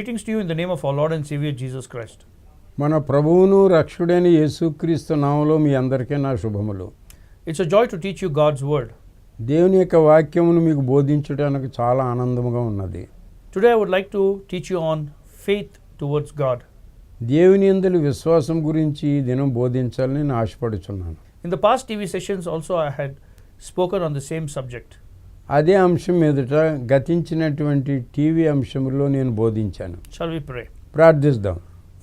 Greetings to you in the name of our Lord and Savior Jesus Christ. మన ప్రభువును రక్షకుడైన యేసుక్రీస్తు నామములో మీ అందరికీ నా శుభములు. It's a joy to teach you God's word. దేవుని యొక్క వాక్యమును మీకు బోధించడానికి చాలా ఆనందంగా ఉన్నది. Today I would like to teach you on faith towards God. దేవుని యందు విశ్వాసం గురించి ఈ దినం బోధించాలని నేను ఆశపడుచున్నాను. In the past TV sessions also I had spoken on the same subject. అదే అంశం మీదట గతించినటువంటి టీవీ అంశంలో నేను బోధించాను. Shall we pray? ప్రార్థిద్దాం.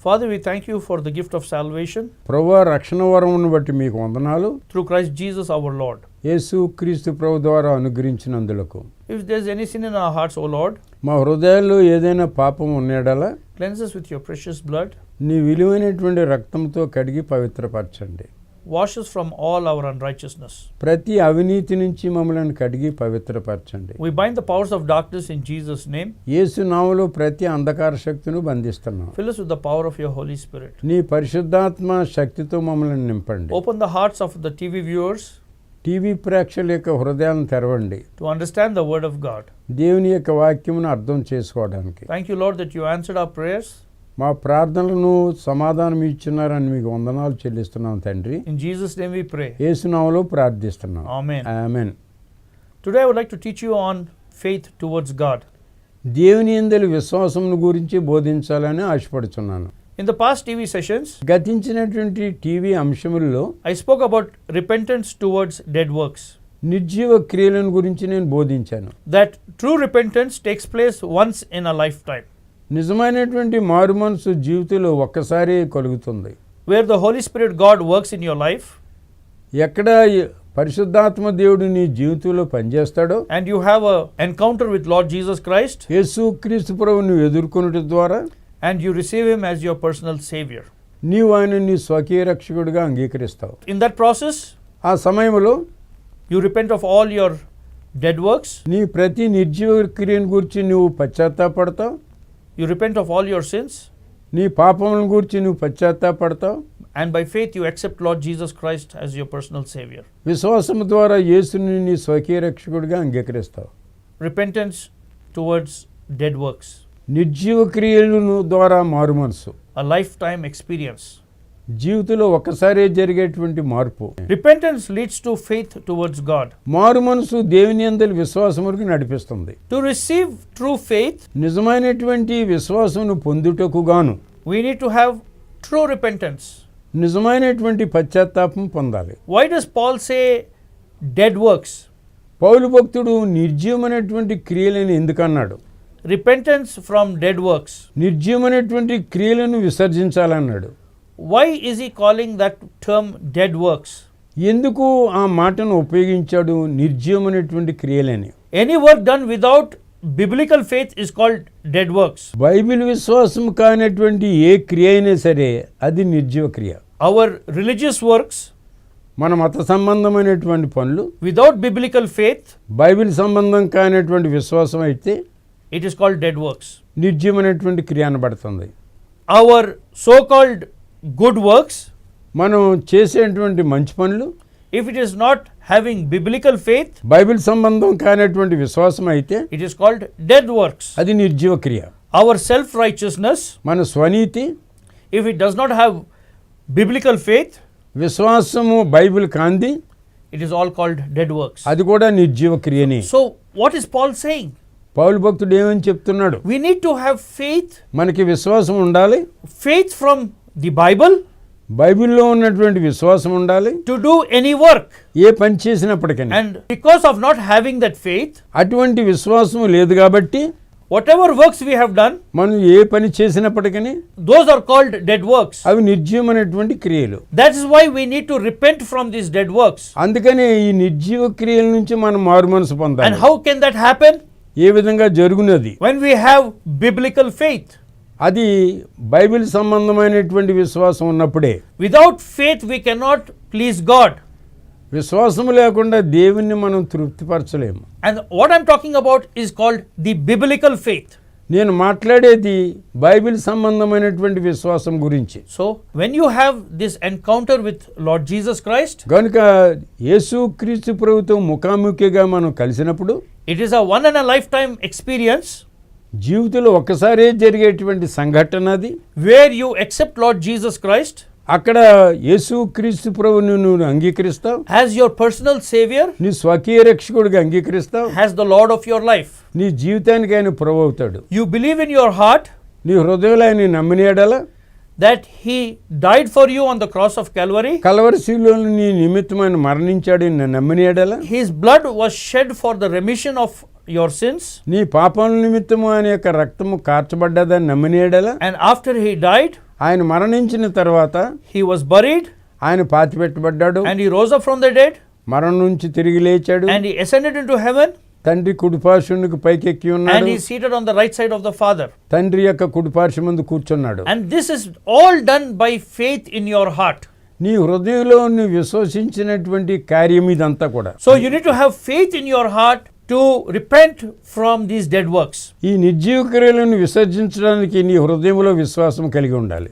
Father, we thank you for the gift of salvation ప్రభువా, రక్షణ వరమును బట్టి మీకు వందనాలు. through Christ Jesus our Lord. యేసుక్రీస్తు ప్రభు ద్వారా అనుగ్రహించినందులకు. If there's any sin in our hearts, O Lord, మా హృదయాల్లో ఏదైనా పాపం ఉన్నడలా cleanse us with your precious blood. నీ విలువైనటువంటి రక్తంతో కడిగి పవిత్రపరచండి. Wash us from all our unrighteousness. ప్రతి అవినీతి నుంచి మమ్మల్ని కడిగి పవిత్రపరచండి. We bind the powers of darkness in Jesus' name. యేసు నామములో ప్రతి అంధకార శక్తిని బంధిస్తున్నాం. Fill us with the power of your Holy Spirit. నీ పరిశుద్ధాత్మ శక్తితో మమ్మల్ని నింపండి. Open the hearts of the TV viewers TV ప్రేక్షకుల యొక్క హృదయాలను తెరవండి. to understand the word of God. దేవుని యొక్క వాక్యమును అర్థం చేసుకోవడానికి. Thank you, Lord, that you answered our prayers. మా ప్రార్థనలను సమాధానం ఇచ్చినారని మీకు వందనాలు చెల్లిస్తున్నాం తండ్రి. In Jesus' name we pray. యేసు నామములో ప్రార్థిస్తున్నాం. Amen. Amen. Today I would like to teach you on faith towards God. దేవుని యందు విశ్వాసమును గురించి బోధించాలని ఆశపడుచున్నాను. In the past TV sessions, గతించినటువంటి టీవీ అంశములలో I spoke about repentance towards dead works. నిర్జీవ క్రియలను గురించి నేను బోధించాను. That true repentance takes place once in a lifetime, నిజమైనటువంటి మారు మనసు జీవితంలో ఒక్కసారి కలుగుతుంది. where the Holy Spirit God works in your life ఎక్కడ పరిశుద్ధాత్మ దేవుడు నీ జీవితంలో పనిచేస్తాడో, and you have a encounter with Lord Jesus Christ యేసుక్రీస్తు ప్రభువును ఎదుర్కొనుట ద్వారా and you receive him as your personal savior. నీవు ఆయన నీ స్వకీయ రక్షకుడిగా అంగీకరిస్తావు. In that process, ఆ సమయంలో you repent of all your dead works, నీ ప్రతి నిర్జీవ క్రియను గురించి నువ్వు పశ్చాత్తాపడతావు. you repent of all your sins, నీ పాపముల గురించి నువ్వు పశ్చాత్తాపడతావు. and by faith you accept Lord Jesus Christ as your personal savior. విశ్వాసము ద్వారా యేసుని నీ స్వకీయ రక్షకుడిగా అంగీకరిస్తావు. Repentance towards dead works, నిర్జీవ క్రియలను ద్వారా మారు మనసు, a lifetime experience. జీవితంలో ఒక్కసారే జరిగేటువంటి మార్పు. Repentance leads to faith towards God. మారు మనసు దేవుని యందు విశ్వాసములకు నడిపిస్తుంది. To receive true faith, నిజమైనటువంటి విశ్వాసమును పొందుటకు గాను we need to have true repentance. నిజమైనటువంటి పశ్చాత్తాపం పొందాలి. Why does Paul say dead works? పౌలు భక్తుడు నిర్జీవమైనటువంటి క్రియలను ఎందుకన్నాడు? Repentance from dead works. నిర్జీవమైనటువంటి క్రియలను విసర్జించాలన్నాడు. Why is he calling that term dead works? ఎందుకు ఆ మాటను ఉపయోగించాడు నిర్జీవమైనటువంటి క్రియలని? Any work done without biblical faith is called dead works. Bible విశ్వాసం కానటువంటి ఏ క్రియ అయినా సరే అది నిర్జీవ క్రియ. Our religious works మన మత సంబంధమైనటువంటి పనులు without biblical faith, బైబిల్ సంబంధం కానటువంటి విశ్వాసం అయితే it is called dead works. నిర్జీవమైనటువంటి క్రియ అనబడుతుంది. Our so-called good works, మనం చేసేటువంటి మంచి పనులు if it is not having biblical faith, Bible సంబంధం కానటువంటి విశ్వాసం అయితే it is called dead works. అది నిర్జీవ క్రియ. Our self-righteousness, మన స్వనీతి, if it does not have biblical faith, విశ్వాసము Bible కాంది, it is all called dead works. అది కూడా నిర్జీవ క్రియనే. So what is Paul saying? పౌలు భక్తుడు ఏమని చెప్తున్నాడు? We need to have faith, మనకి విశ్వాసం ఉండాలి. faith from the Bible, బైబిల్లో ఉన్నటువంటి విశ్వాసం ఉండాలి. to do any work. ఏ పని చేసినప్పటికీ. And because of not having that faith, అటువంటి విశ్వాసం లేదు కాబట్టి whatever works we have done, మనం ఏ పని చేసినప్పటికీ those are called dead works. అవి నిర్జీవమైనటువంటి క్రియలు. That is why we need to repent from these dead works. అందుకనే ఈ నిర్జీవ క్రియల నుంచి మనం మారు మనసు And పొందాలి. how can that happen? ఏ విధంగా జరుగునది? When we have biblical faith. అది బైబిల్ సంబంధమైనటువంటి విశ్వాసం ఉన్నప్పుడే. Without faith we cannot please God. విశ్వాసం లేకుండా దేవుణ్ణి మనం తృప్తిపరచలేము. And what I'm talking about is called the biblical faith. నేను మాట్లాడేది బైబిల్ సంబంధమైనటువంటి విశ్వాసం గురించి. So when you have this encounter with Lord Jesus Christ, గనుక యేసుక్రీస్తు ప్రభువుతో ముఖాముఖిగా మనం కలిసినప్పుడు it is a one in a lifetime experience. జీవితంలో ఒక్కసారే జరిగేటువంటి సంఘటన అది. where you accept Lord Jesus Christ అక్కడ యేసుక్రీస్తు ప్రభువును నువ్వు అంగీకరిస్తావు, as your personal savior, నీ స్వకీయ రక్షకుడిగా అంగీకరిస్తావు, as the Lord of your life. నీ జీవితానికి ఆయన ప్రభు అవుతాడు. You believe in your heart నీ హృదయంలో ఆయన నమ్మిన యెడల that he died for you on the cross of Calvary. Calvary శిలువలో నీ నిమిత్తం ఆయన మరణించాడు నమ్మిన యెడల His blood was shed for the remission of your sins. నీ పాపముల నిమిత్తము ఆయన యొక్క రక్తము కార్చబడ్డదని నమ్మిన యెడల And after he died, ఆయన మరణించిన తర్వాత he was buried ఆయన పాతిపెట్టబడ్డాడు, and he rose up from the dead మరణం నుంచి తిరిగి లేచాడు, and he ascended into heaven తండ్రి కుడిపార్శ్వమునకు పైకెక్కి and ఉన్నాడు, he is seated on the right side of the Father. తండ్రి యొక్క కుడిపార్శ్వమందు కూర్చున్నాడు. And this is all done by faith in your heart. నీ హృదయంలో నువ్వు విశ్వసించినటువంటి కార్యం ఇదంతా కూడా. So you need to have faith in your heart to repent from these dead works. ఈ నిర్జీవ క్రియలను విసర్జించడానికి నీ హృదయంలో విశ్వాసం కలిగి ఉండాలి.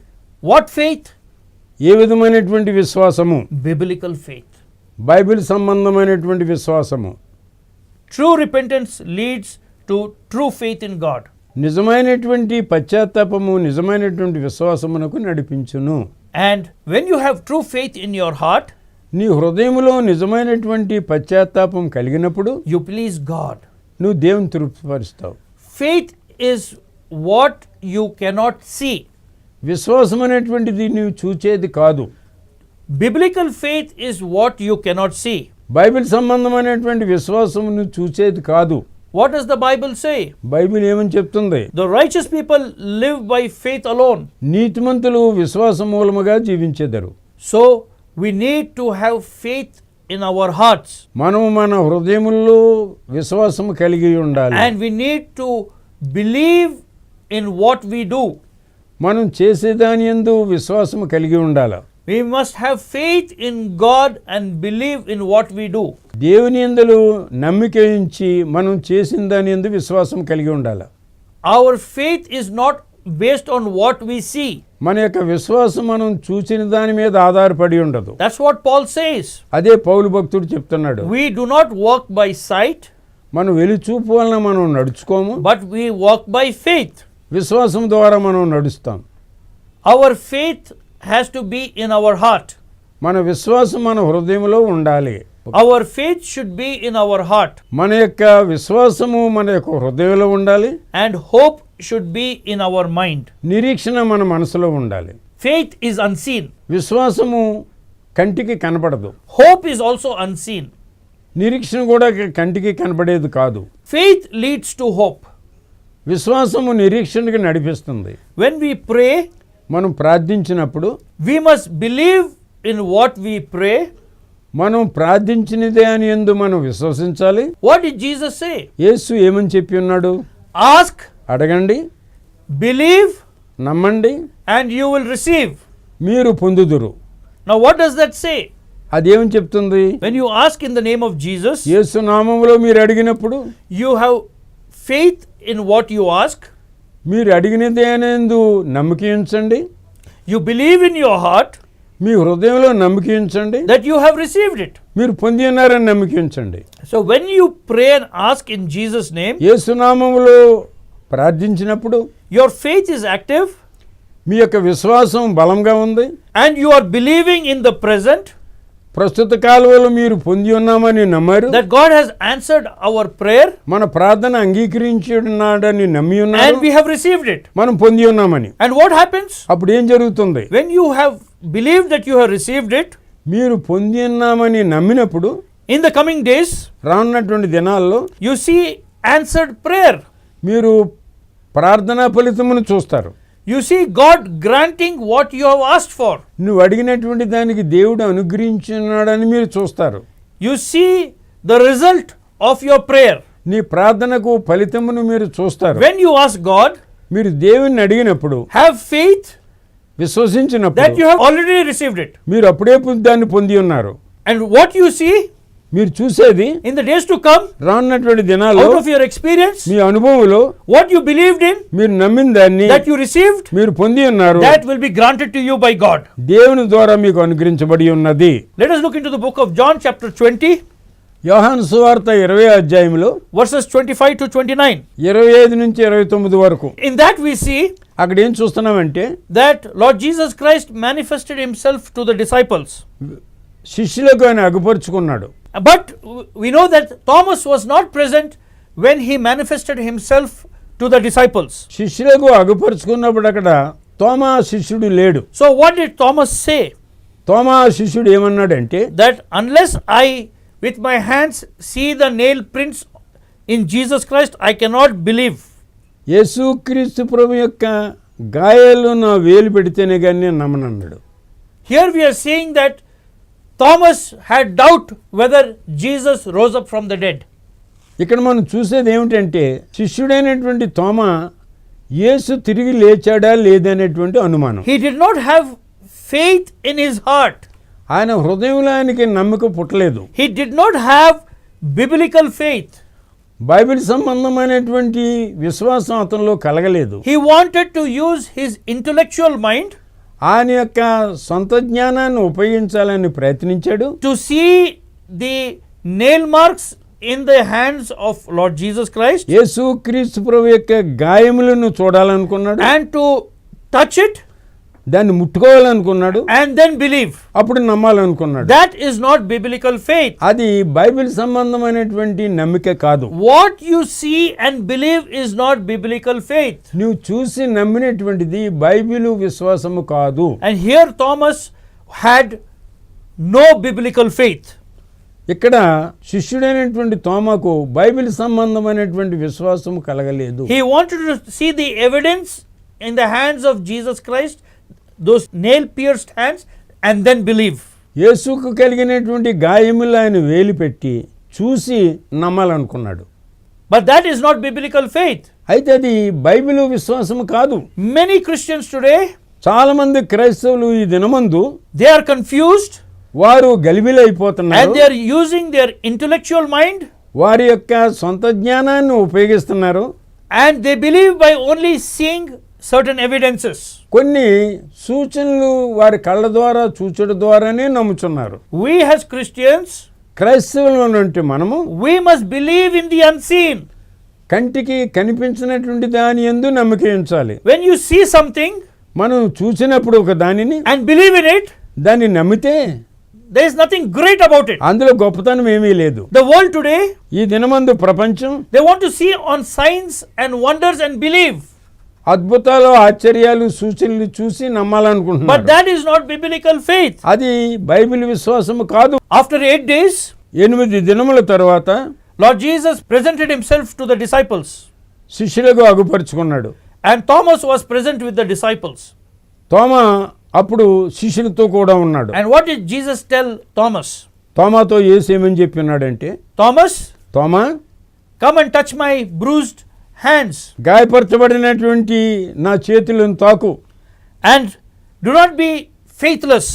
What faith? ఏ విధమైనటువంటి విశ్వాసము? Biblical faith. బైబిల్ సంబంధమైనటువంటి విశ్వాసము. True repentance leads to true faith in God. నిజమైనటువంటి పశ్చాత్తాపము నిజమైనటువంటి విశ్వాసమునకు నడిపించును. And when you have true faith in your heart, నీ హృదయంలో నిజమైనటువంటి పశ్చాత్తాపం కలిగినప్పుడు you please God. నువ్వు దేవుని తృప్తిపరుస్తావు. Faith is what you cannot see. విశ్వాసం అనేటువంటిది నువ్వు చూచేది కాదు. Biblical faith is what you cannot see. Bible సంబంధమైనటువంటి విశ్వాసం నువ్వు చూచేది కాదు. What does the Bible say? Bible ఏమని చెప్తుంది? The righteous people live by faith alone. నీతిమంతులు విశ్వాసం మూలముగా జీవించెదరు. So we need to have faith in our hearts. మనము మన హృదయముల్లో విశ్వాసం కలిగి ఉండాలి. And we need to believe in what we do. మనం చేసేదాని యందు విశ్వాసం కలిగి ఉండాలి. We must have faith in God and believe in what we do. దేవుని యందు నమ్మిక ఉంచి మనం చేసిన దాని యందు విశ్వాసం కలిగి ఉండాలి. Our faith is not based on what we see. మన యొక్క విశ్వాసం మనం చూసిన దాని మీద ఆధారపడి ఉండదు. That's what Paul says. అదే పౌలు భక్తుడు చెప్తున్నాడు. We do not walk by sight, మనం వెలుచూపు వలన మనం నడుచుకోము, but we walk by faith. విశ్వాసం ద్వారా మనం నడుస్తాం. Our faith has to be in our heart. మన విశ్వాసం మన హృదయంలో ఉండాలి. Our faith should be in our heart. మన యొక్క విశ్వాసము మన యొక్క హృదయంలో ఉండాలి. And hope should be in our mind. నిరీక్షణ మన మనసులో ఉండాలి. Faith is unseen. విశ్వాసము కంటికి కనపడదు. Hope is also unseen. నిరీక్షణ కూడా కంటికి కనపడేది కాదు. Faith leads to hope. విశ్వాసము నిరీక్షణకి నడిపిస్తుంది. When we pray, మనం ప్రార్థించినప్పుడు we must believe in what we pray. మనం ప్రార్థించినదే అని యందు మనం విశ్వసించాలి. What did Jesus say? యేసు ఏమని చెప్పి ఉన్నాడు? Ask, అడగండి, believe, నమ్మండి, and you will receive. మీరు పొందుదురు. Now what does that say? అదేమని చెప్తుంది? When you ask in the name of Jesus, యేసు నామములో మీరు అడిగినప్పుడు you have faith in what you ask. మీరు అడిగినదే అనేందు నమ్మిక ఉంచండి. You believe in your heart మీ హృదయంలో నమ్మిక ఉంచండి. that you have received it. మీరు పొంది ఉన్నారని నమ్మిక ఉంచండి. So when you pray and ask in Jesus' name, యేసు నామములో ప్రార్థించినప్పుడు your faith is active మీ యొక్క విశ్వాసం బలంగా ఉంది. and you are believing in the present ప్రస్తుత కాలంలో మీరు పొంది ఉన్నామని నమ్మారు. that God has answered our prayer మన ప్రార్థన అంగీకరించి ఉన్నాడని నమ్మి ఉన్నారు. and we have received it. మనం పొంది ఉన్నామని. And what happens? అప్పుడు ఏం జరుగుతుంది? When you have believed that you have received it, మీరు పొంది ఉన్నామని నమ్మినప్పుడు in the coming days, రానున్నటువంటి దినాల్లో you see answered prayer. మీరు ప్రార్థనా ఫలితమును చూస్తారు. You see God granting what you have asked for. నువ్వు అడిగినటువంటి దానికి దేవుడు అనుగ్రహించున్నాడని మీరు చూస్తారు. You see the result of your prayer. నీ ప్రార్థనకు ఫలితమును మీరు చూస్తారు. When you ask God, మీరు దేవుణ్ణి అడిగినప్పుడు have faith that విశ్వసించినప్పుడు you have already received it. మీరు అప్పుడే దాన్ని పొంది ఉన్నారు. And what you see మీరు చూసేది in the days to come, రానున్నటువంటి దినాల్లో out of your experience, మీ అనుభవంలో what you believed in, మీరు నమ్మిన దాన్ని that you received, మీరు పొంది ఉన్నారు. that will be granted to you by God. దేవుని ద్వారా మీకు అనుగ్రహించబడి ఉన్నది. Let us look into the book of John chapter 20. యోహాను సువార్త 20వ అధ్యాయంలో verses 25 to 29. 25 నుంచి 29 వరకు In that we see అక్కడ ఏం చూస్తున్నామంటే that Lord Jesus Christ manifested himself to the disciples. శిష్యులకు ఆయన అగుపరుచుకున్నాడు. But we know that Thomas was not present when he manifested himself to the disciples. శిష్యులకు అగుపరుచుకున్నప్పుడు అక్కడ తోమా శిష్యుడు లేడు. So what did Thomas say? తోమా శిష్యుడు ఏమన్నాడంటే, That unless I with my hands see the nail prints in Jesus Christ, I cannot believe. యేసుక్రీస్తు ప్రభు యొక్క గాయాలు నా వేలు పెడితేనే కానీ నేను నమ్మనన్నాడు. Here we are seeing that Thomas had doubt whether Jesus rose up from the dead. ఇక్కడ మనం చూసేది ఏమిటంటే శిష్యుడైనటువంటి తోమా యేసు తిరిగి లేచాడా లేదనేటువంటి అనుమానం. He did not have faith in his heart. ఆయన హృదయంలో ఆయనకి నమ్మకం పుట్టలేదు. He did not have biblical faith. Bible సంబంధమైనటువంటి విశ్వాసం అతనిలో కలగలేదు. He wanted to use his intellectual mind ఆయన యొక్క సొంత జ్ఞానాన్ని ఉపయోగించాలని ప్రయత్నించాడు. to see the nail marks in the hands of Lord Jesus Christ యేసుక్రీస్తు ప్రభు యొక్క గాయములను చూడాలనుకున్నాడు. and to touch it దాన్ని ముట్టుకోవాలనుకున్నాడు. and then believe. అప్పుడు నమ్మాలనుకున్నాడు. That is not biblical faith. అది బైబిల్ సంబంధమైనటువంటి నమ్మిక కాదు. What you see and believe is not biblical faith. నువ్వు చూసి నమ్మినటువంటిది బైబిలు విశ్వాసము కాదు. And here Thomas had no biblical faith. ఇక్కడ శిష్యుడైనటువంటి తోమాకు బైబిల్ సంబంధమైనటువంటి విశ్వాసము కలగలేదు. He wanted to see the evidence in the hands of Jesus Christ, those nail pierced hands, and then believe. యేసుకు కలిగినటువంటి గాయములు ఆయన వేలు పెట్టి చూసి నమ్మాలనుకున్నాడు. But that is not biblical faith. అయితే అది బైబిలు విశ్వాసము కాదు. Many Christians today, చాలా మంది క్రైస్తవులు ఈ దినమందు they are confused వారు and గలిబిలైపోతున్నారు. they are using their intellectual mind వారి యొక్క సొంత జ్ఞానాన్ని ఉపయోగిస్తున్నారు. and they believe by only seeing certain evidences. కొన్ని సూచనలు వారి కళ్ళ ద్వారా చూచడం ద్వారానే నమ్ముచున్నారు. We as Christians, క్రైస్తవులు నుండి మనము we must believe in the unseen. కంటికి కనిపించినటువంటి దాని యందు నమ్మిక ఉంచాలి. When you see something మనం చూసినప్పుడు ఒక దానిని and believe in it, దాన్ని నమ్మితే there is nothing great about it. అందులో గొప్పతనం ఏమీ లేదు. The world today, ఈ దినమందు ప్రపంచం they want to see on signs and wonders and believe. అద్భుతాలు ఆశ్చర్యాలు సూచనలు చూసి But నమ్మాలనుకుంటున్నారు. that is not biblical faith. అది బైబిల్ విశ్వాసము కాదు. After 8 days, 8 దినముల తర్వాత Lord Jesus presented himself to the disciples, శిష్యులకు అగుపరుచుకున్నాడు. and Thomas was present with the disciples. తోమా అప్పుడు శిష్యులతో కూడా ఉన్నాడు. And what did Jesus tell Thomas? తోమాతో యేసు ఏమని చెప్పి ఉన్నాడంటే, Thomas, Thomas come and touch my bruised hands, గాయపరచబడినటువంటి నా చేతులను తాకు. and do not be faithless.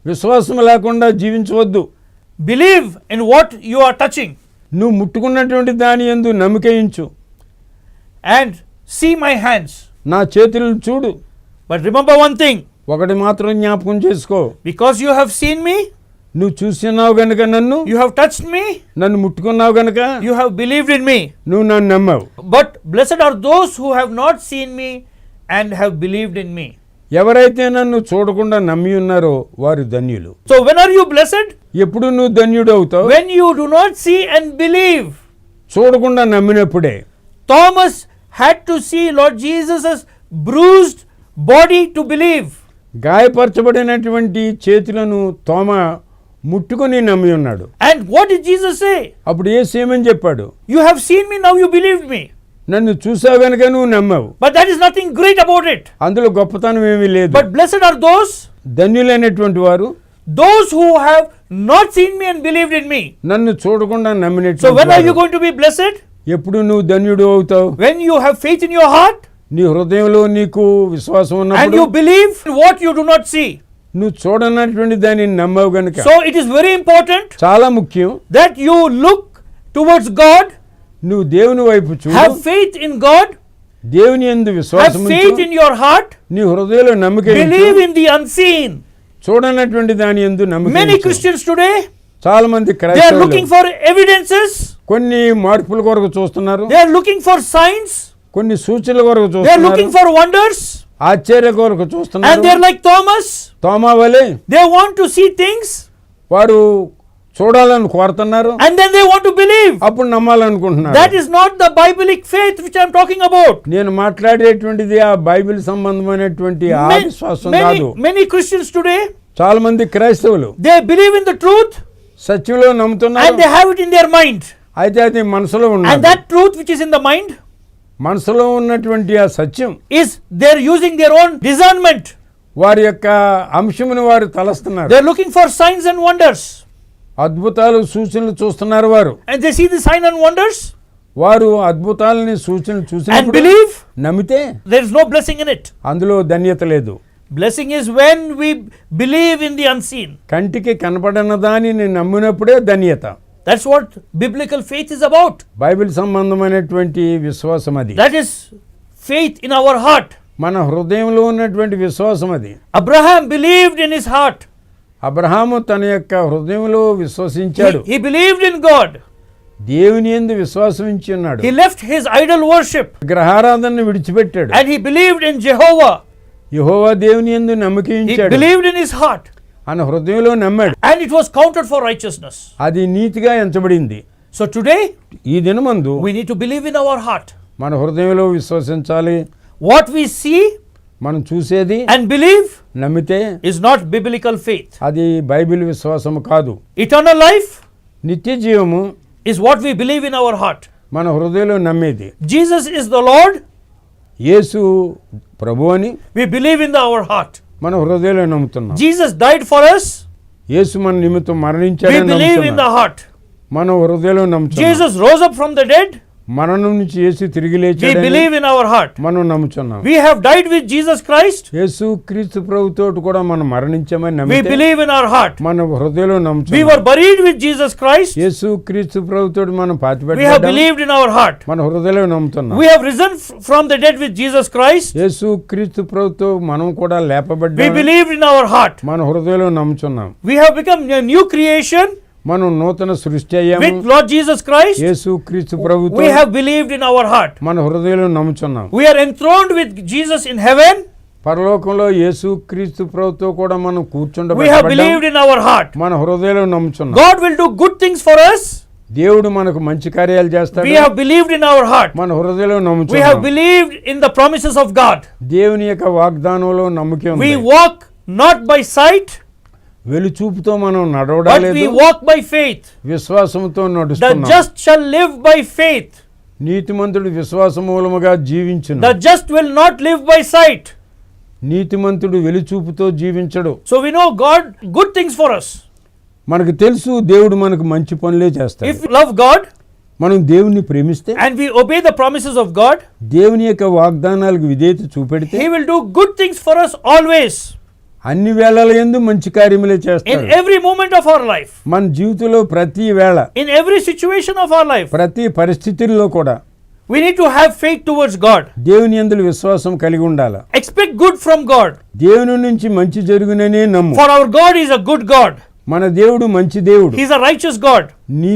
విశ్వాసం లేకుండా జీవించవద్దు. Believe in what you are touching, నువ్వు ముట్టుకున్నటువంటి దాని యందు నమ్మకయించు. and see my hands. నా చేతులను చూడు. But remember one thing, ఒకటి మాత్రం జ్ఞాపకం చేసుకో, because you have seen me, నువ్వు చూస్తున్నావు గనుక you have touched me, నన్ను ముట్టుకున్నావు గనుక you have believed in me. నువ్వు నన్ను నమ్మావు. But blessed are those who have not seen me and have believed in me. ఎవరైతే నన్ను చూడకుండా నమ్మి ఉన్నారో వారు ధన్యులు. So when are you blessed? ఎప్పుడు నువ్వు ధన్యుడు అవుతావు? When you do not see and believe. చూడకుండా నమ్మినప్పుడే. Thomas had to see Lord Jesus' bruised body to believe. గాయపరచబడినటువంటి చేతులను తోమా ముట్టుకొని నమ్మి ఉన్నాడు. And what did Jesus say? అప్పుడు యేసు ఏమని చెప్పాడు? You have seen me, now you believed me. నన్ను చూసావు గనుక నువ్వు నమ్మావు. But that is nothing great about it. అందులో గొప్పతనం ఏమీ లేదు. But blessed are those ధన్యులైనటువంటి వారు who have not seen me and believed in me. నన్ను చూడకుండా So when నమ్మినటువంటి are you వారు. going to be blessed? ఎప్పుడు నువ్వు ధన్యుడు అవుతావు? When you have faith in your heart నీ హృదయంలో నీకు విశ్వాసం and ఉన్నప్పుడు, you believe in what you do not see. నువ్వు చూడనటువంటి దాన్ని నమ్మావు గనుక. So it is very important చాలా ముఖ్యం that you look towards God, నువ్వు దేవుని వైపు చూడు. have faith in God, దేవుని యందు have విశ్వాసం faith in your heart, నీ హృదయంలో నమ్మకం believe in the unseen. చూడనటువంటి దాని యందు నమ్మకం Many ఉంచు. Christians today, చాలా మంది They are క్రైస్తవులు looking for evidences. కొన్ని మార్పుల కొరకు చూస్తున్నారు, They are looking for signs. కొన్ని సూచనల కొరకు They are చూస్తున్నారు, looking for wonders. ఆశ్చర్య కొరకు And చూస్తున్నారు. they are like Thomas. తోమా వలె They want to see things వారు చూడాలని కోరుతున్నారు, and then they want to believe. అప్పుడు నమ్మాలనుకుంటున్నారు. That is not the Biblic faith which I am talking about. నేను మాట్లాడేటువంటిది ఆ బైబిల్ సంబంధమైనటువంటి ఆ విశ్వాసం కాదు. Many Christians today, చాలా మంది క్రైస్తవులు they believe in the truth సత్యంలో and నమ్ముతున్నారు, they have it in their mind. అయితే అది మనసులో And ఉన్నది. that truth which is in the mind మనసులో ఉన్నటువంటి ఆ సత్యం is they're using their own discernment. వారి యొక్క అంశమును వారు తలస్తున్నారు. They're looking for signs and wonders. అద్భుతాలు సూచనలు చూస్తున్నారు వారు. And they see the sign and wonders వారు అద్భుతాలని సూచనలు and చూసినప్పుడు believe. నమ్మితే There is no blessing in it. అందులో ధన్యత లేదు. Blessing is when we believe in the unseen. కంటికి కనపడని దానిని నమ్మినప్పుడే ధన్యత. That's what biblical faith is about. Bible సంబంధమైనటువంటి విశ్వాసం అది. That is faith in our heart. మన హృదయంలో ఉన్నటువంటి విశ్వాసం అది. Abraham believed in his heart. Abraham తన యొక్క హృదయంలో విశ్వసించాడు, He believed in God. దేవుని యందు విశ్వాసం ఉంచి ఉన్నాడు, He left his idol worship గ్రహారాధనను విడిచిపెట్టాడు, and he believed in Jehovah. యెహోవా దేవుని యందు నమ్మకం He ఉంచాడు, believed in his heart ఆయన హృదయంలో నమ్మాడు, and it was counted for righteousness. అది నీతిగా ఎంచబడింది. So today ఈ దినమందు we need to believe in our heart. మన హృదయంలో విశ్వసించాలి. What we see మనం చూసేది and believe నమ్మితే is not biblical faith. అది బైబిల్ విశ్వాసము కాదు. Eternal life నిత్య జీవము is what we believe in our heart. మన హృదయంలో నమ్మేది. Jesus is the Lord. యేసు ప్రభు అని We believe in our heart. మన హృదయంలో నమ్ముతున్నాం. Jesus died for us. యేసు మన నిమిత్తం We మరణించాడని believe in the నమ్ముతున్నాం. heart. మన హృదయంలో నమ్ముతున్నాం. Jesus rose up from the dead. మరణం నుంచి యేసు తిరిగి We లేచాడని believe in our heart. మనం నమ్ముతున్నాం. We have died with Jesus Christ. యేసు క్రీస్తు ప్రభుతో కూడా మనం మరణించామని We నమ్మితే believe in our heart. మన హృదయంలో We నమ్ముతున్నాం. were buried with Jesus Christ. యేసు క్రీస్తు ప్రభుతో మనం We have పాతిపెట్టాం, believed in our heart. మన హృదయంలో నమ్ముతున్నాం. We have risen from the dead with Jesus Christ. యేసు క్రీస్తు ప్రభుతో మనం కూడా We లేపబడ్డాం, believed in our heart. మన హృదయంలో నమ్ముతున్నాం. We have become a new creation మనం నూతన సృష్టి అయ్యాము. with Lord Jesus Christ. యేసు క్రీస్తు ప్రభుతో We have believed in our heart. మన హృదయంలో నమ్ముతున్నాం. We are enthroned with Jesus in heaven. పరలోకంలో యేసు క్రీస్తు ప్రభుతో కూడా మనం We have కూర్చుండబడ్డాం, believed in our heart. మన హృదయంలో నమ్ముతున్నాం. God will do good things for us. దేవుడు మనకు మంచి కార్యాలు చేస్తాడు, We have believed in our heart. మన హృదయంలో We have నమ్ముతున్నాం. believed in the promises of God. దేవుని యొక్క వాగ్దానంలో నమ్మకం We ఉంది. walk not by sight, వెలుచూపుతో మనం but we నడవడాలేదు, walk by faith. విశ్వాసంతో The నడుస్తున్నాం. just shall live by faith. నీతిమంతుడు విశ్వాస మూలముగా జీవించును. The just will not live by sight. నీతిమంతుడు వెలుచూపుతో జీవించడు. So we know God good things for us. మనకు తెలుసు దేవుడు మనకు మంచి పనులే చేస్తాడు. If we love God మనం దేవుని ప్రేమిస్తే, and we obey the promises of God, దేవుని యొక్క వాగ్దానాలకు విధేయత చూపెడితే He will do good things for us always, అన్ని వేళల యందు మంచి కార్యములే in చేస్తాడు. every moment of our life, మన జీవితంలో ప్రతి వేళ in every situation of our life. ప్రతి పరిస్థితుల్లో కూడా We need to have faith towards God. దేవుని యందు విశ్వాసం కలిగి ఉండాలి. Expect good from God. దేవుని నుంచి మంచి జరుగుననే నమ్ము. For our God is a good God. మన దేవుడు మంచి దేవుడు, He is a righteous God.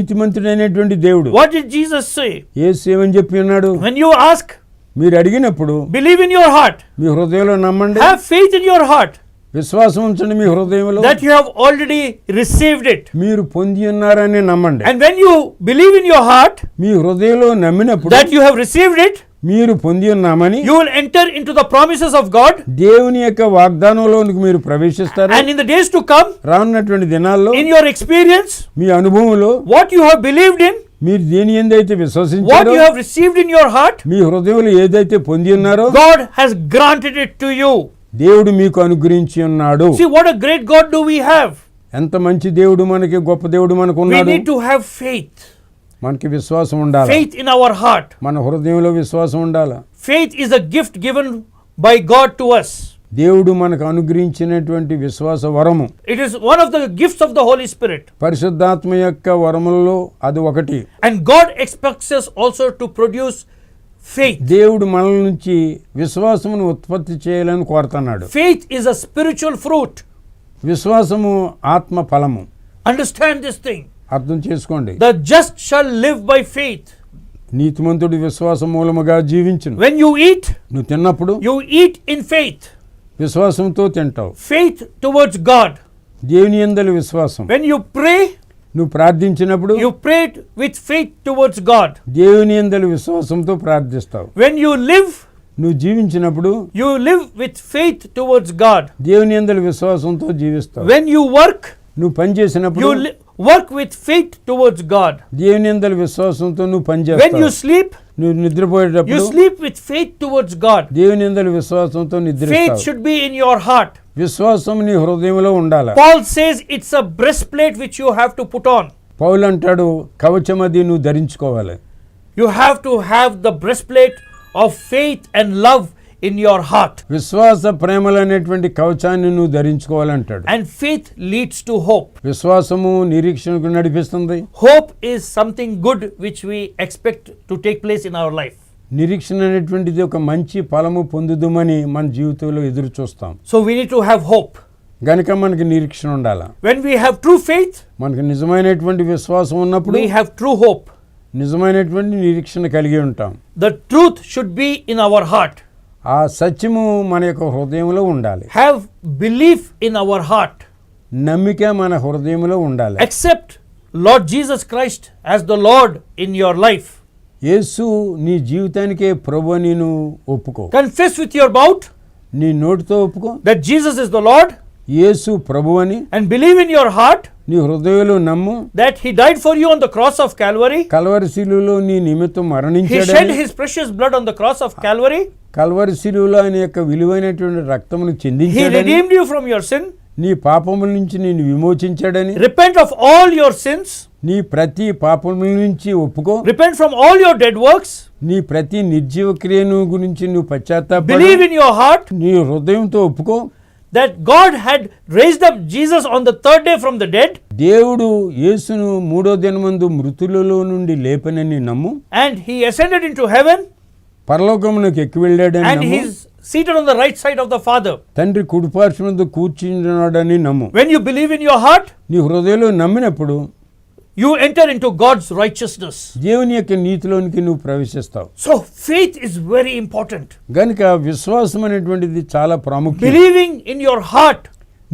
నీతిమంతుడైనటువంటి దేవుడు. What did Jesus say? యేసు ఏమని చెప్పి ఉన్నాడు? When you ask, మీరు అడిగినప్పుడు believe in your heart. మీ హృదయంలో నమ్మండి, Have faith in your heart విశ్వాసం ఉంచండి మీ హృదయంలో, that you have already received it. మీరు పొంది ఉన్నారని నమ్మండి. And when you believe in your heart మీ హృదయంలో నమ్మినప్పుడు that you have received it, మీరు పొంది ఉన్నామని you will enter into the promises of God. దేవుని యొక్క వాగ్దానంలోనికి మీరు ప్రవేశిస్తారు. And in the days to come, రానున్నటువంటి దినాల్లో in your experience, మీ అనుభవంలో what you have believed in, మీరు దేని యందైతే what విశ్వసించారో, you have received in your heart, మీ హృదయంలో ఏదైతే పొంది ఉన్నారో God has granted it to you. దేవుడు మీకు అనుగ్రహించి ఉన్నాడు. See what a great God do we have. ఎంత మంచి దేవుడు మనకి, గొప్ప దేవుడు మనకు We ఉన్నాడు. need to have faith. మనకి విశ్వాసం ఉండాలి. Faith in our heart. మన హృదయంలో విశ్వాసం ఉండాలి. Faith is a gift given by God to us. దేవుడు మనకు అనుగ్రహించినటువంటి విశ్వాస వరము. It is one of the gifts of the Holy Spirit. పరిశుద్ధాత్మ యొక్క వరములలో అది ఒకటి. And God expects us also to produce faith. దేవుడు మనల నుంచి విశ్వాసమును ఉత్పత్తి చేయాలని కోరుతున్నాడు. Faith is a spiritual fruit. విశ్వాసము ఆత్మ ఫలము. Understand this thing. అర్థం చేసుకోండి. The just shall live by faith. నీతిమంతుడు విశ్వాసం మూలముగా జీవించును. When you eat, నువ్వు తిన్నప్పుడు you eat in faith. విశ్వాసంతో తింటావు. Faith towards God. దేవుని యందలి విశ్వాసం. When you pray, నువ్వు ప్రార్థించినప్పుడు you pray with faith towards God. దేవుని యందలి విశ్వాసంతో ప్రార్థిస్తావు. When you live, నువ్వు జీవించినప్పుడు you live with faith towards God. దేవుని యందలి విశ్వాసంతో జీవిస్తావు. When you work, నువ్వు పని చేసినప్పుడు you work with faith towards God. దేవుని యందలి విశ్వాసంతో నువ్వు పని When you చేస్తావు. sleep, నువ్వు నిద్రపోయేటప్పుడు you sleep with faith towards God. దేవుని యందలి విశ్వాసంతో Faith నిద్రిస్తావు. should be in your heart. విశ్వాసం నీ హృదయంలో ఉండాలి. Paul says it's a breastplate which you have to put on. పౌలు అంటాడు కవచం అది నువ్వు ధరించుకోవాలి. You have to have the breastplate of faith and love in your heart. విశ్వాస ప్రేమలు అనేటువంటి కవచాన్ని నువ్వు ధరించుకోవాలంటాడు. And faith leads to hope. విశ్వాసము నిరీక్షణకు నడిపిస్తుంది. Hope is something good which we expect to take place in our life. నిరీక్షణ అనేటువంటిది ఒక మంచి ఫలము పొందుదుమని మన జీవితంలో ఎదురు చూస్తాం. So we need to have hope. గనుక మనకి నిరీక్షణ ఉండాలి. When we have true faith, మనకి నిజమైనటువంటి విశ్వాసం ఉన్నప్పుడు we have true hope. నిజమైనటువంటి నిరీక్షణ కలిగి ఉంటాం. The truth should be in our heart. ఆ సత్యము మన యొక్క హృదయంలో ఉండాలి. Have belief in our heart. నమ్మిక మన హృదయంలో ఉండాలి. Accept Lord Jesus Christ as the Lord in your life. యేసు నీ జీవితానికే ప్రభు అని నువ్వు ఒప్పుకో. Confess with your mouth నీ నోటితో ఒప్పుకో that Jesus is the Lord, యేసు ప్రభు అని. and believe in your heart నీ హృదయంలో నమ్ము that He died for you on the cross of Calvary. Calvary శిలువలో నీ నిమిత్తం He shed మరణించాడని. His precious blood on the cross of Calvary. Calvary శిలువలో ఆయన యొక్క విలువైనటువంటి రక్తమును He చెందించాడని. redeemed you from your sin. నీ పాపముల నుంచి నేను విమోచించాడని. Repent of all your sins. నీ ప్రతి పాపముల నుంచి ఒప్పుకో. Repent from all your dead works. నీ ప్రతి నిర్జీవ క్రియను గురించి నువ్వు పశ్చాత్తాపడు. Believe in your heart నీ హృదయంతో ఒప్పుకో. that God had raised up Jesus on the third day from the dead, దేవుడు యేసును మూడో దినమందు మృతులలో నుండి లేపనని నమ్ము. and He ascended into heaven, పరలోకమునకు ఎక్కి వెళ్ళాడని and నమ్ము. He's seated on the right side of the Father. తండ్రి కుడిపార్శ్వమందు కూర్చున్నాడని నమ్ము. When you believe in your heart, నీ హృదయంలో నమ్మినప్పుడు you enter into God's righteousness. దేవుని యొక్క నీతిలోనికి నువ్వు ప్రవేశిస్తావు. So faith is very important. గనుక విశ్వాసం అనేటువంటిది చాలా ప్రాముఖ్యం. Believing in your heart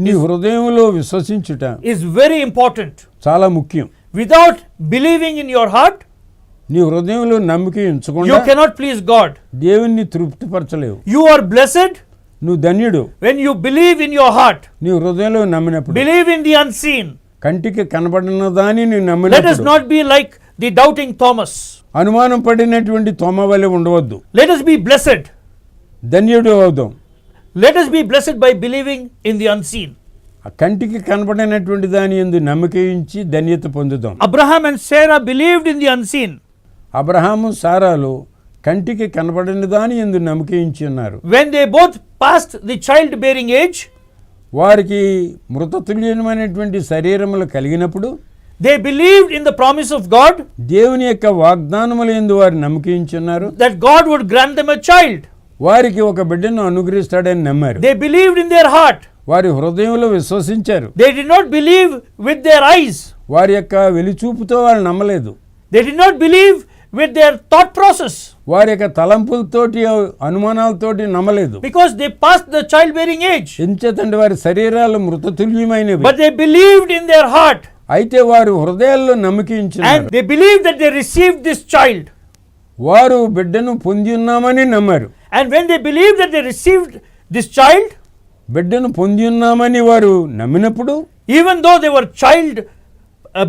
నీ హృదయంలో విశ్వసించుట is very important. చాలా ముఖ్యం. Without believing in your heart, నీ హృదయంలో నమ్మిక you ఉంచకుండా cannot please God. దేవుణ్ణి తృప్తిపరచలేవు. You are blessed నువ్వు ధన్యుడు when you believe in your heart. నీ హృదయంలో నమ్మినప్పుడు. Believe in the unseen. కంటికి కనబడిన దాని నువ్వు Let us నమ్మినప్పుడు. not be like the doubting Thomas. అనుమానం పడినటువంటి తోమ వలె ఉండవద్దు. Let us be blessed. ధన్యుడు అవుదాం. Let us be blessed by believing in the unseen. ఆ కంటికి కనబడినటువంటి దాని యందు నమ్మిక ఉంచి ధన్యత పొందుదాం. Abraham and Sarah believed in the unseen. Abraham సారాలు కంటికి కనబడిన దాని యందు నమ్మిక ఉంచి ఉన్నారు. When they both passed the childbearing age, వారికి మృతతుల్యమైనటువంటి శరీరములు కలిగినప్పుడు they believed in the promise of God దేవుని యొక్క వాగ్దానముల యందు వారు నమ్మిక ఉంచి ఉన్నారు. that God would grant them a child. వారికి ఒక బిడ్డను అనుగ్రహిస్తాడని నమ్మారు. They believed in their heart. వారి హృదయంలో విశ్వసించారు. They did not believe with their eyes. వారి యొక్క వెలిచూపుతో వాళ్ళు నమ్మలేదు. They did not believe with their thought process, వారి యొక్క తలంపులతోటి అనుమానాలతోటి నమ్మలేదు. because they passed the childbearing age. ఎంచేతంటే వారి శరీరాలు మృతతుల్యమైనవి. But they believed in their heart, అయితే వారు హృదయాల్లో నమ్మిక ఉంచినారు. and they believed that they received this child. వారు బిడ్డను పొంది ఉన్నామని నమ్మారు. And when they believed that they received this child, బిడ్డను పొంది ఉన్నామని వారు నమ్మినప్పుడు even though they were child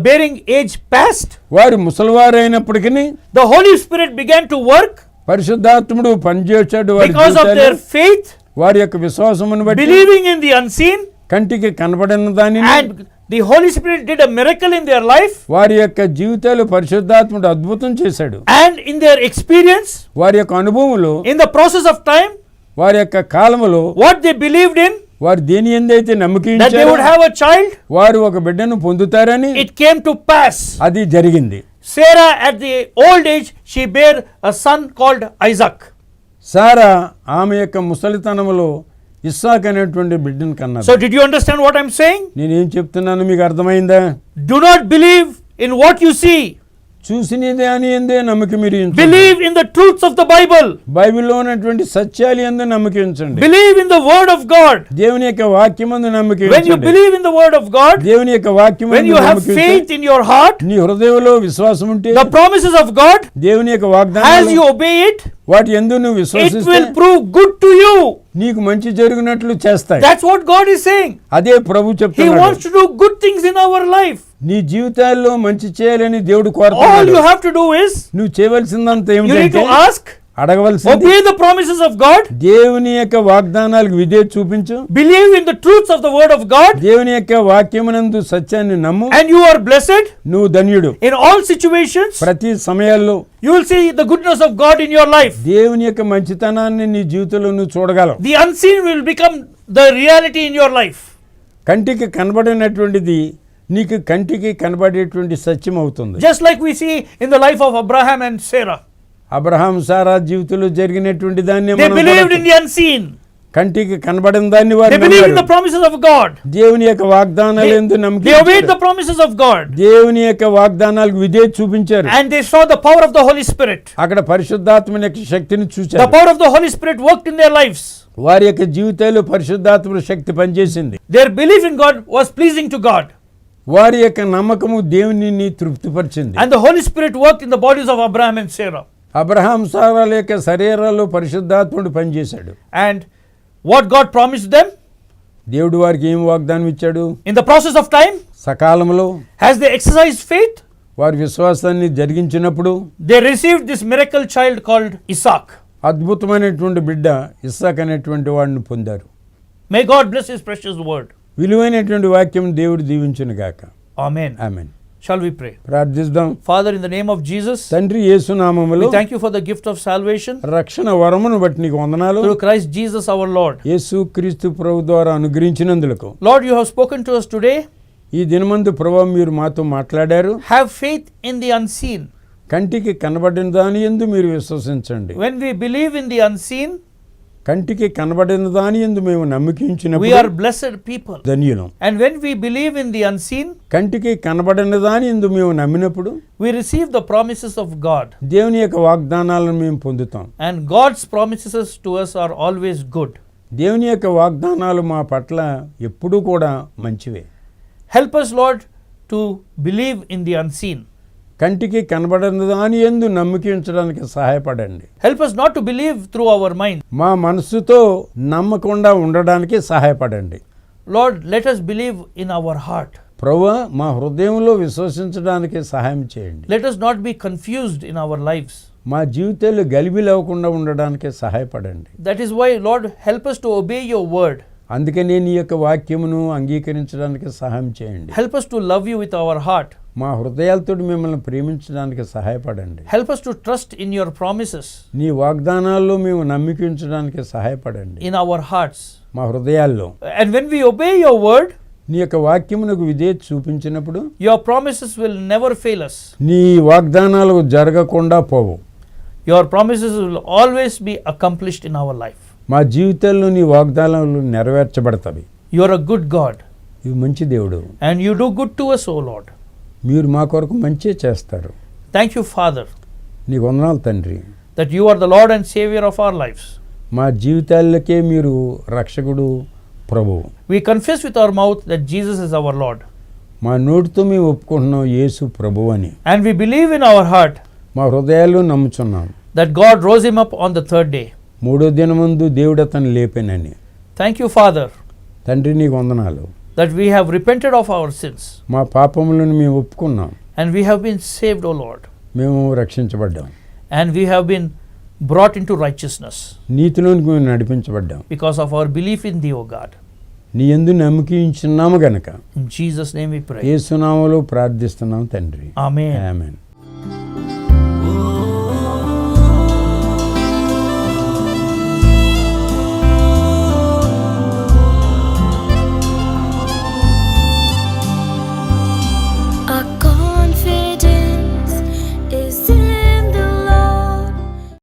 bearing age past, వారు ముసలివారైనప్పటికీ the Holy Spirit began to work పరిశుద్ధాత్ముడు పనిచేశాడు. వారి because of their జీవితాల్లో faith, వారి యొక్క విశ్వాసమును బట్టి believing in the unseen, కంటికి కనబడిన దానిని and the Holy Spirit did a miracle in their life, వారి యొక్క జీవితాలు పరిశుద్ధాత్ముడు అద్భుతం చేశాడు. and in their experience, వారి యొక్క అనుభవంలో in the process of time, వారి యొక్క కాలములో what they believed in, వారు దేని ఎందైతే నమ్మకం that they would ఉంచారో have a child, వారు ఒక బిడ్డను పొందుతారని it came to pass. అది జరిగింది. Sarah at the old age, she bare a son called Isaac. సారా ఆమె యొక్క ముసలితనములో ఇస్సాక్ అనేటువంటి బిడ్డను కన్నారు. So did you understand what I'm saying? నేనేం చెప్తున్నాను మీకు అర్థమైందా? Do not believe in what you see. చూసినదే అని ఎందే నమ్మకం మీరు ఉంచండి. Believe in the truths of the Bible. బైబిల్లో ఉన్నటువంటి సత్యాలు యందు నమ్మకం ఉంచండి. Believe in the word of God. దేవుని యొక్క వాక్యమందు నమ్మకం When you ఉంచండి. believe in the word of God, దేవుని యొక్క వాక్యమందు when you have నమ్మకం faith ఉంచండి. in your heart, నీ హృదయంలో విశ్వాసం ఉంటే the promises of God, దేవుని యొక్క as you వాగ్దానాలు obey it, వాటి యందు నువ్వు it విశ్వసిస్తే will prove good to you. నీకు మంచి జరిగినట్లు చేస్తాయి. That's what God is saying. అదే ప్రభు He చెప్తున్నాడు. wants to do good things in our life. నీ జీవితాల్లో మంచి చేయాలని దేవుడు All కోరుతున్నాడు. you have to do is, నువ్వు చేయవలసిందంత you need ఏమిటంటే to ask, అడగవలసింది obey the promises of God, దేవుని యొక్క వాగ్దానాలకు విధేయత చూపించు. believe in the truths of the word of God, దేవుని యొక్క వాక్యమునందు సత్యాన్ని నమ్ము. and you are blessed. నువ్వు ధన్యుడు. In all situations, ప్రతి సమయాల్లో you will see the goodness of God in your life. దేవుని యొక్క మంచితనాన్ని నీ జీవితంలో నువ్వు చూడగలవు. The unseen will become the reality in your life. కంటికి కనబడినటువంటిది నీకు కంటికి కనబడేటువంటి సత్యం అవుతుంది. Just like we see in the life of Abraham and Sarah. Abraham Sarah జీవితంలో జరిగినటువంటి దాన్ని They మనం believed చూడొచ్చు. in the unseen. కంటికి కనబడిన దాన్ని వారు They believed in the నమ్మారు. promises of God. దేవుని యొక్క వాగ్దానాలు ఎందు They obeyed the promises of God. దేవుని యొక్క వాగ్దానాలకు విధేయత చూపించారు. And they saw the power of the Holy Spirit. అక్కడ పరిశుద్ధాత్మ యొక్క శక్తిని The చూశారు. power of the Holy Spirit worked in their lives. వారి యొక్క జీవితాల్లో పరిశుద్ధాత్మ శక్తి పనిచేసింది. Their belief in God was pleasing to God. వారి యొక్క నమ్మకము దేవునిని తృప్తిపరిచింది. And the Holy Spirit worked in the bodies of Abraham and Sarah. Abraham సారాల యొక్క శరీరాల్లో పరిశుద్ధాత్ముడు పనిచేశాడు. And what God promised them దేవుడు వారికి ఏం వాగ్దానం ఇచ్చాడు? in the process of time, సకాలంలో as they exercised faith, వారి విశ్వాసాన్ని జరిగించినప్పుడు they received this miracle child called Isaac. అద్భుతమైనటువంటి బిడ్డ ఇస్సాక్ అనేటువంటి వాడిని పొందారు. May God bless His precious word. విలువైనటువంటి వాక్యం దేవుడు దీవించును గాక. Amen. Amen. Shall we pray? ప్రార్థిద్దాం. Father, in the name of Jesus, తండ్రి యేసు నామములో we thank you for the gift of salvation రక్షణ వరమును బట్టి నీకు వందనాలు. through Christ Jesus our Lord. యేసు క్రీస్తు ప్రభు ద్వారా అనుగ్రహించినందులకు Lord, you have spoken to us today. ఈ దినమందు ప్రభువు మీరు మాతో మాట్లాడారు. Have faith in the unseen. కంటికి కనబడిన దాని యందు మీరు విశ్వసించండి. When we believe in the unseen, కంటికి కనబడిన దాని యందు మేము we నమ్మకించినప్పుడు are blessed people. ధన్యులం. And when we believe in the unseen, కంటికి కనబడిన దాని యందు మేము నమ్మినప్పుడు we receive the promises of God. దేవుని యొక్క వాగ్దానాలను మేము పొందుతాం. And God's promises to us are always good. దేవుని యొక్క వాగ్దానాలు మా పట్ల ఎప్పుడూ కూడా మంచివే. Help us, Lord, to believe in the unseen. కంటికి కనబడిన దాని యందు నమ్మకించడానికి సహాయపడండి. Help us not to believe through our mind. మా మనస్సుతో నమ్మకుండా ఉండడానికి సహాయపడండి. Lord, let us believe in our heart. ప్రభువా మా హృదయంలో విశ్వసించడానికి సహాయం చేయండి. Let us not be confused in our lives. మా జీవితాలు గలిబిలవకుండా ఉండడానికి సహాయపడండి. That is why, Lord, help us to obey your word. అందుకనే నీ యొక్క వాక్యమును అంగీకరించడానికి సహాయం చేయండి. Help us to love you with our heart. మా హృదయాలతో మిమ్మల్ని ప్రేమించడానికి సహాయపడండి. Help us to trust in your promises నీ వాగ్దానాల్లో మేము నమ్మికించడానికి సహాయపడండి. in our hearts. మా హృదయాల్లో And when we obey your word, నీ యొక్క వాక్యమునకు విధేయత చూపించినప్పుడు your promises will never fail us. నీ వాగ్దానాలు జరగకుండా పోవు. Your promises will always be accomplished in our life. మా జీవితాల్లో నీ వాగ్దానాలు నెరవేర్చబడతాయి. You are a good God. ఇవి మంచి దేవుడు. And you do good to us, O Lord. మీరు మా కొరకు మంచి చేస్తారు. Thank you, Father, నీకు వందనాలు తండ్రి. that you are the Lord and Savior of our lives. మా జీవితాలకే మీరు రక్షకుడు ప్రభువు. We confess with our mouth that Jesus is our Lord. మా నోటితో మేము ఒప్పుకుంటున్నాం యేసు ప్రభువు అని. And we believe in our heart మా హృదయాల్లో నమ్ముచున్నాం that God rose him up on the third day. మూడో దినమందు దేవుడు అతను లేపెనని. Thank you, Father, తండ్రి నీకు వందనాలు. that we have repented of our sins మా పాపములను మేము ఒప్పుకున్నాం. and we have been saved, O Lord. మేము రక్షించబడ్డాం. And we have been brought into righteousness నీతిలోనికి మేము నడిపించబడ్డాం. because of our belief in thee, O God. నీ యందు నమ్మకించున్నాము గనక In Jesus' name we pray. యేసు నామములో ప్రార్థిస్తున్నాం తండ్రి. Amen. ఆమేన్.